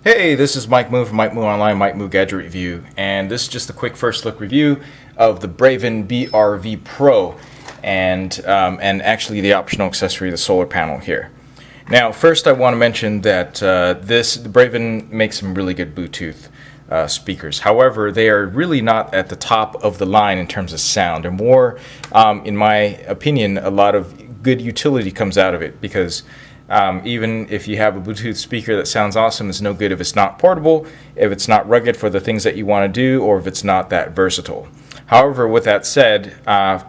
Hey, this is Mike Moo from Mike Moo Online, Mike Moo Gadget Review, and this is just a quick first look review of the Braven BRV Pro and actually the optional accessory, the solar panel here. Now, first I want to mention that the Braven makes some really good Bluetooth speakers. However, they are really not at the top of the line in terms of sound. They're more, in my opinion, a lot of good utility comes out of it because even if you have a Bluetooth speaker that sounds awesome, it's no good if it's not portable, if it's not rugged for the things that you want to do, or if it's not that versatile. However, with that said,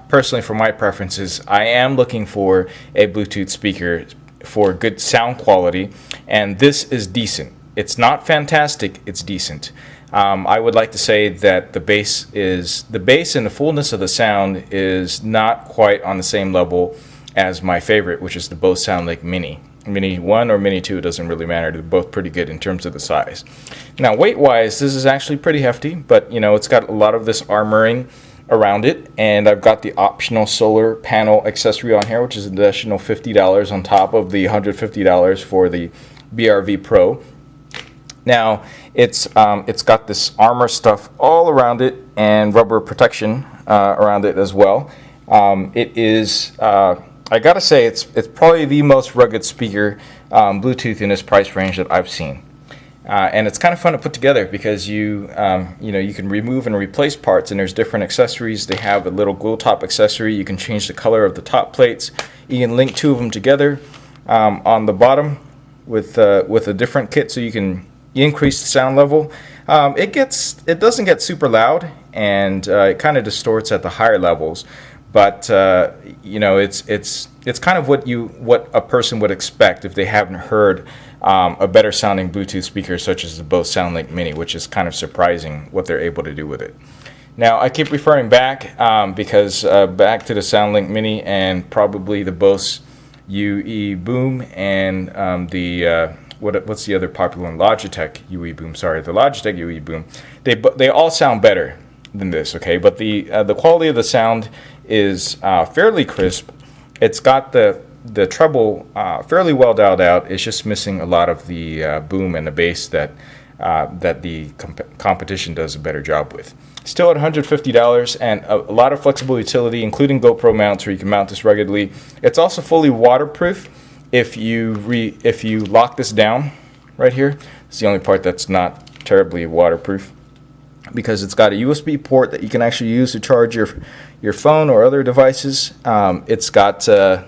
personally for my preferences, I am looking for a Bluetooth speaker for good sound quality, and this is decent. It's not fantastic, it's decent. I would like to say that the bass and the fullness of the sound is not quite on the same level as my favorite, which is the Bose SoundLink Mini. Mini 1 or Mini 2, it doesn't really matter. They're both pretty good in terms of the size. Now, weight-wise, this is actually pretty hefty, but you know, it's got a lot of this armoring around it, and I've got the optional solar panel accessory on here, which is an additional $50 on top of the $150 for the BRV Pro. Now, it's got this armor stuff all around it and rubber protection around it as well. It is I gotta say, it's probably the most rugged speaker Bluetooth in this price range that I've seen, and it's kind of fun to put together because you can remove and replace parts, and there's different accessories. They have a little glow top accessory. You can change the color of the top plates. You can link two of them together on the bottom with a different kit, so you can increase the sound level. It doesn't get super loud, and it kind of distorts at the higher levels. But you know, it's kind of what a person would expect if they haven't heard a better sounding Bluetooth speaker such as the Bose SoundLink Mini, which is kind of surprising what they're able to do with it. Now, I keep referring back because back to the SoundLink Mini and probably the Bose UE Boom and what's the other popular one? Logitech UE Boom. Sorry, the Logitech UE Boom. They all sound better than this, okay? But the quality of the sound is fairly crisp. It's got the treble fairly well dialed out. It's just missing a lot of the boom and the bass that the competition does a better job with. Still at $150 and a lot of flexible utility, including GoPro mounts where you can mount this ruggedly. It's also fully waterproof if you lock this down right here. It's the only part that's not terribly waterproof, because it's got a USB port that you can actually use to charge your phone or other devices. It's got the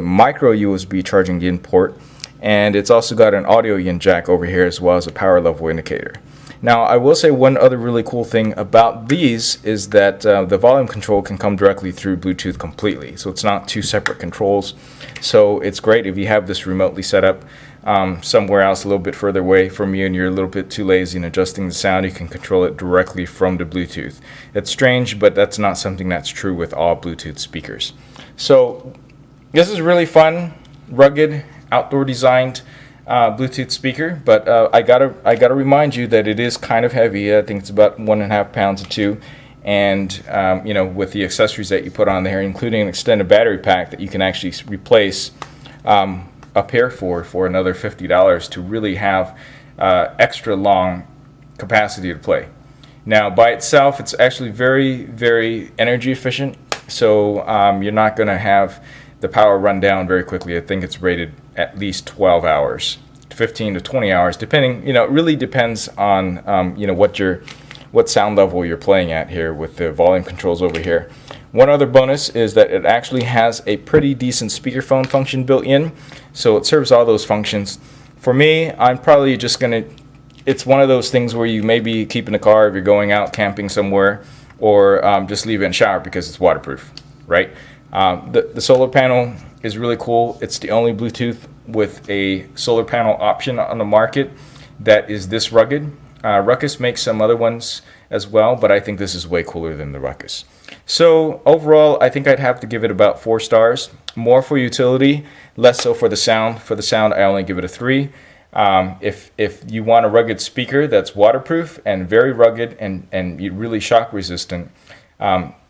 micro USB charging in port, and it's also got an audio in jack over here as well as a power level indicator. Now, I will say one other really cool thing about these is that the volume control can come directly through Bluetooth completely, so it's not two separate controls. So it's great if you have this remotely set up somewhere else a little bit further away from you and you're a little bit too lazy in adjusting the sound. You can control it directly from the Bluetooth. It's strange, but that's not something that's true with all Bluetooth speakers. So this is really fun, rugged, outdoor designed Bluetooth speaker, but I gotta remind you that it is kind of heavy. I think it's about 1.5 pounds or 2, and you know, with the accessories that you put on there, including an extended battery pack that you can actually replace up here for another $50 to really have extra long capacity to play. Now, by itself, it's actually very, very energy efficient, so you're not going to have the power run down very quickly. I think it's rated at least 12 hours, 15 to 20 hours, depending. You know, it really depends on you know, what sound level you're playing at here with the volume controls over here. One other bonus is that it actually has a pretty decent speakerphone function built in, so it serves all those functions. For me, I'm probably just gonna, it's one of those things where you maybe keep in the car if you're going out camping somewhere, or just leave it in the shower because it's waterproof, right? The solar panel is really cool. It's the only Bluetooth with a solar panel option on the market that is this rugged. Ruckus makes some other ones as well, but I think this is way cooler than the Ruckus. So overall, I think I'd have to give it about 4 stars. More for utility, less so for the sound. For the sound, I only give it a 3. If you want a rugged speaker that's waterproof and very rugged and really shock resistant,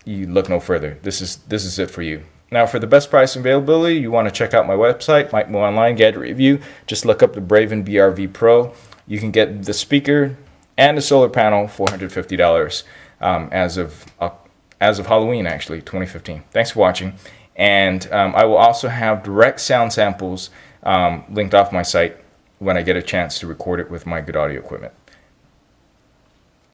you look no further. This is it for you. Now, for the best price and availability, you want to check out my website, Mike Moo Online Gadget Review. Just look up the Braven BRV Pro. You can get the speaker and the solar panel for $150 as of Halloween, actually, 2015. Thanks for watching. And I will also have direct sound samples linked off my site when I get a chance to record it with my good audio equipment.